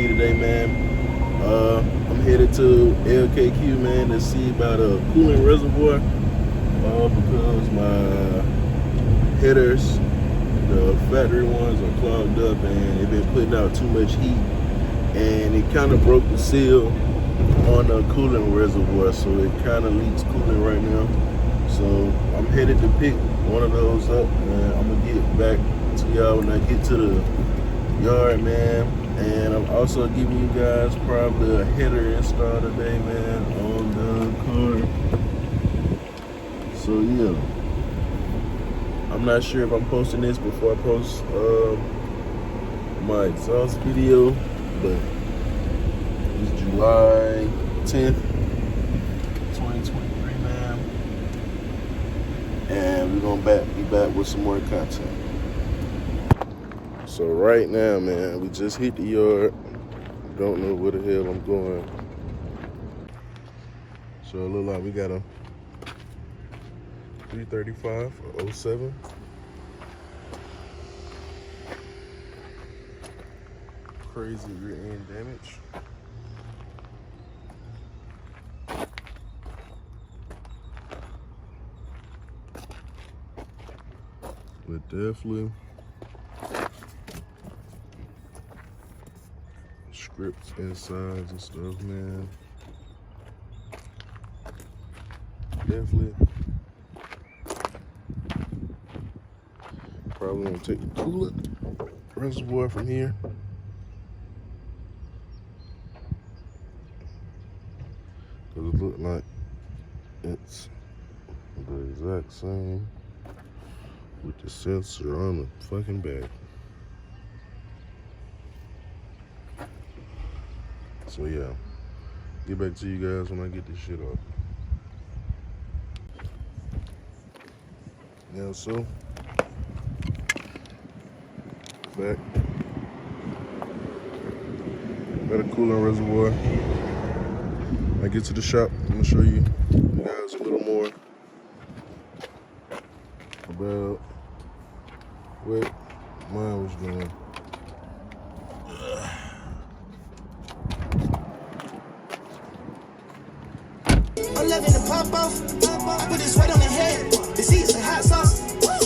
me today, man. I'm headed to LKQ, man, to see about a coolant reservoir because my headers, the factory ones, are clogged up and they've been putting out too much heat, and it kind of broke the seal on the coolant reservoir, so it kind of leaks coolant right now. So I'm headed to pick one of those up, and I'm gonna get back to y'all when I get to the yard, man. And I'm also giving you guys probably a header install today, man, on the car. So yeah, I'm not sure if I'm posting this before I post my exhaust video, but it's July 10th, 2023, man. And we're gonna be back with some more content. So right now, man, we just hit the yard. Don't know where the hell I'm going. So it look like we got a 335 or 07. Crazy rear end damage. But definitely scripts insides and stuff, man. Definitely probably gonna take the coolant reservoir from here. Cause it look like it's the exact same with the sensor on the fucking back. So yeah, get back to you guys when I get this shit off. Yeah, so back. Got a coolant reservoir. When I get to the shop, I'm gonna show you guys a little more about what mine was doing. I'm loving the pop off. I put this weight on the head. The seats are hot sauce.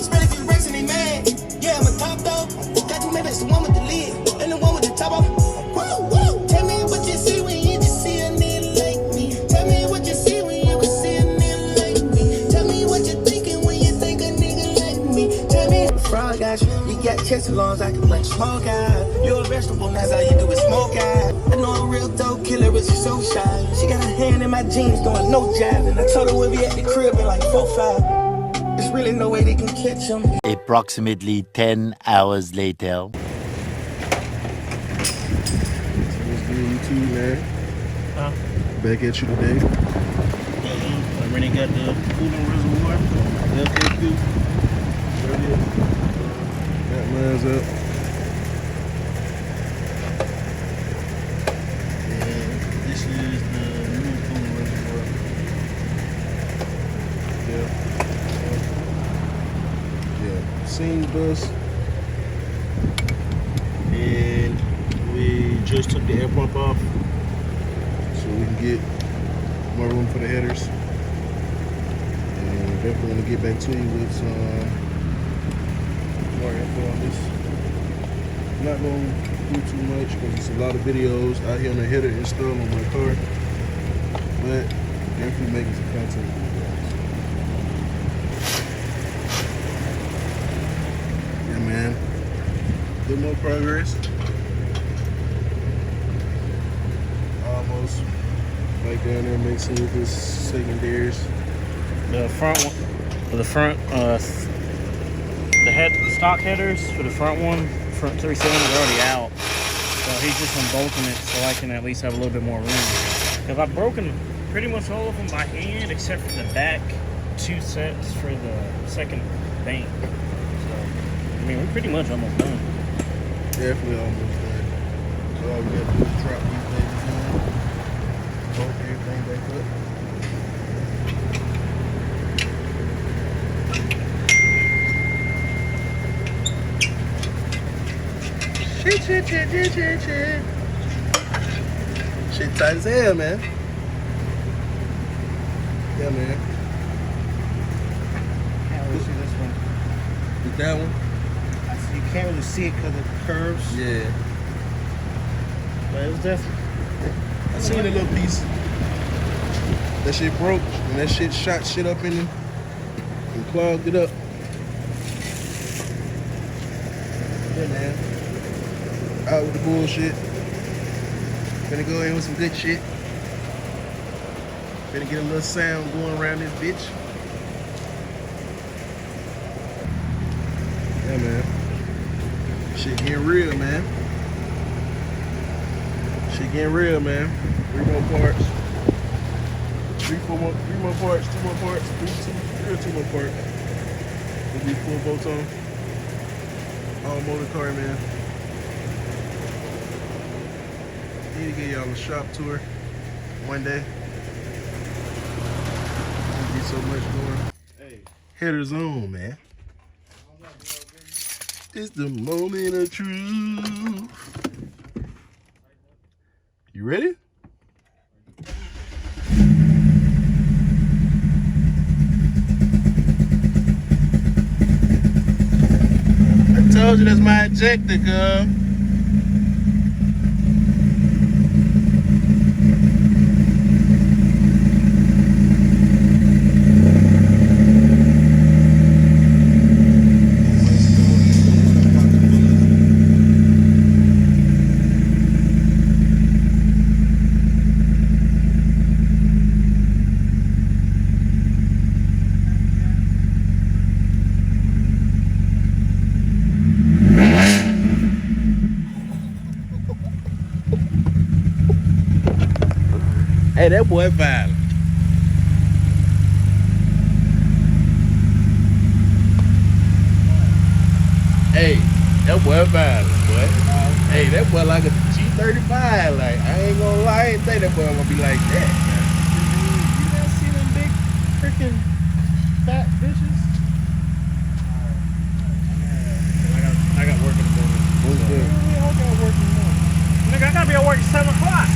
Spread a few racks and they mad. Yeah, I'm a top dog. Got two members, the one with the lid and the one with the top off. Woo. Tell me what you see when you just see a nigga like me. Tell me what you see when you can see a nigga like me. Tell me what you're thinking when you think a nigga like me. Tell me. Frog got you. You got chest lungs, I can bring smoke out. You're a vegetable, that's all you do is smoke out. I know a real dope killer, but she's so shy. She got her hand in my jeans, doing no jiving. I told her we'll be at the crib in like 4-5. There's really no way they can catch him. Approximately 10 hours later. So what's good, YouTube, man? Huh? Back at you today. I already got the coolant reservoir. LKQ. Got mine's up. And this is the new coolant reservoir. Yeah, seam dust. And we just took the air pump off so we can get more room for the headers. And definitely want to get back to you with some more info on this. I'm not going to do too much because it's a lot of videos out here on the header install on my car, but definitely making some content for you guys. Yeah, man, a little more progress. Almost right down there mixing with this secondaries. The front one, for the front, the stock headers for the front one, front 3 cylinders are already out. So he's just unbolting it so I can at least have a little bit more room. Because I've broken pretty much all of them by hand except for the back 2 sets for the second bank. So, I mean, we're pretty much almost done. Definitely almost done. So all we gotta do is drop these babies in, bolt everything back up. Shit. Shit tight as hell, man. Yeah, man. Can't really see this one. With that one? I see you can't really see it because of the curves. Yeah. But it was definitely. I seen a little piece. That shit broke and that shit shot shit up in it and clogged it up. Yeah, man. Out with the bullshit. Gonna go in with some good shit. Gonna get a little sound going around this bitch. Yeah, man. Shit getting real, man. Shit getting real, man. 3 more parts. 3 more parts, 2 more parts, 3 or 2 more parts. We'll be full boats on. All motor car, man. Need to get y'all a shop tour one day. There'll be so much going. Hey, headers on, man. It's the moment of truth. You ready? I told you that's my ejector, girl. Hey, that boy violent. Hey, that boy violent, boy. Hey, that boy like a G35. Like, I ain't gonna lie, I ain't think that boy gonna be like that. You guys see them big freaking fat bitches? I got work in the morning. What's good? We all got work in the morning. Nigga, I gotta be at work at 7 o'clock.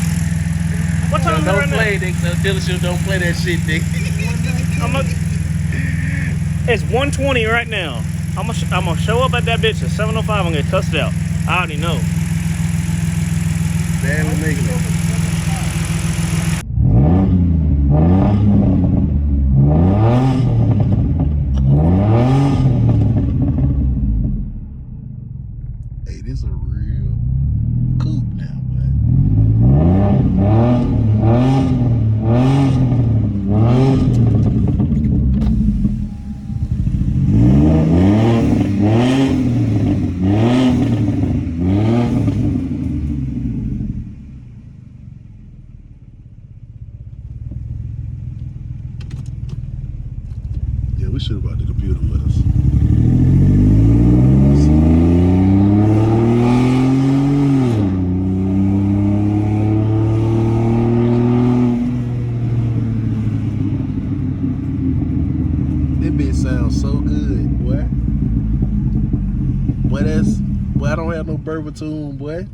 What time is it Don't right play, Dick. The dealership don't play that shit, Dick. now? It's 1:20 right now. I'm gonna show up at that bitch at 7:05. I'm gonna get cussed out. I already know. Damn, we're making it. Hey, this is a real coupe now, man. Yeah, we should have brought the computer with us. That bitch sounds so good, boy. Boy, I don't have no Burbertune, boy.